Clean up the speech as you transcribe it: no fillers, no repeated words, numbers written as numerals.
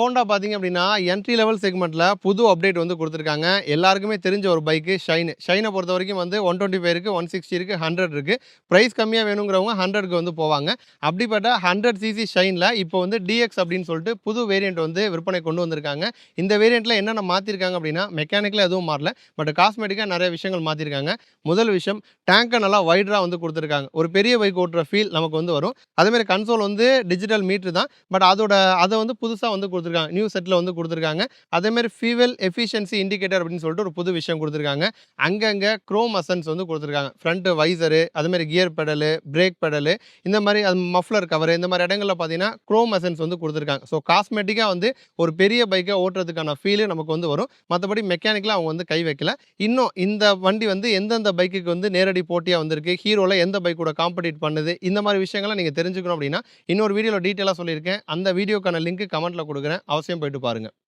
Honda பார்த்தீங்க அப்படின்னா, entry level செக்மெண்ட்ல புது அப்டேட் வந்து குடுத்துருக்காங்க. எல்லாருக்குமே தெரிஞ்ச ஒரு பைக்கு ஷைனு. ஷைன பொறுத்தவரைக்கும் வந்து 125 இருக்கு, 160 இருக்கு, 100 இருக்கு. பிரைஸ் கம்மியா வேணுங்கிறவங்க 100க்கு வந்து போவாங்க. அப்படிப்பட்ட 100 சிசி ஷைன்ல இப்போ வந்து டிஎக்ஸ் அப்படின்னு சொல்லிட்டு புது வேரியன்ட் வந்து விற்பனை கொண்டு வந்திருக்காங்க. இந்த வேரியன்ட்ல என்னென்ன மாத்திருக்காங்க அப்படின்னா, மெக்கானிக்கலா எதுவும் மாறல. பட் காஸ்மெட்டிக்கா நெறைய விஷயங்கள் மாத்திருக்காங்க. முதல் விஷயம் டேங்க நல்லா வைடரா வந்து குடுத்துருக்காங்க. ஒரு பெரிய பைக் ஓட்டுற ஃபீல் நமக்கு வந்து வரும். அதேமாரி கன்சோல் வந்து டிஜிட்டல் மீட்டர் தான். பட் அத வந்து புதுசா வந்து குடுத்துருக்காங்க. நியூ செட்ல வந்து குடுத்துருக்காங்க. அதேமாரி ஃபியூவல் எஃபிஷியன்சி இண்டிகேட்டர் அப்படின்னு சொல்லிட்டு ஒரு புது விஷயம் குடுத்துருக்காங்க. அங்கங்க குரோம் அசன்ஸ் வந்து குடுத்துருக்காங்க. ஃப்ரண்ட் வைசரு, அதேமாரி கியர் பெடலு, பிரேக் பெடலு இந்த மாரி மஃப்ளர் கவரு இந்த மாரி இடங்கள்ல பார்த்தீங்கன்னா, குரோம் அசன்ஸ் வந்து குடுத்துருக்காங்க. ஸோ காஸ்மெட்டிக்கா வந்து ஒரு பெரிய பைக்க ஓட்டுறதுக்கான ஃபீல் நமக்கு வந்து வரும். மத்தபடி மெக்கானிக்கலா அவங்க வந்து கை வைக்கல. இன்னும் இந்த வண்டி வந்து எந்தெந்த பைக்குக்கு வந்து நேரடி போட்டியா வந்திருக்கு, ஹீரோல எந்த பைக் கூட காம்பீட் பண்ணுது, இந்த மாரி விஷயங்கள நீங்க தெரிஞ்சுக்கணும் அப்படின்னா, இன்னொரு வீடியோல டீட்டெயிலா சொல்லியிருக்கேன். அந்த வீடியோக்கான லிங்க் கமெண்ட்ல குடுக்குறேன். அவசியம் போயிட்டு பாருங்க.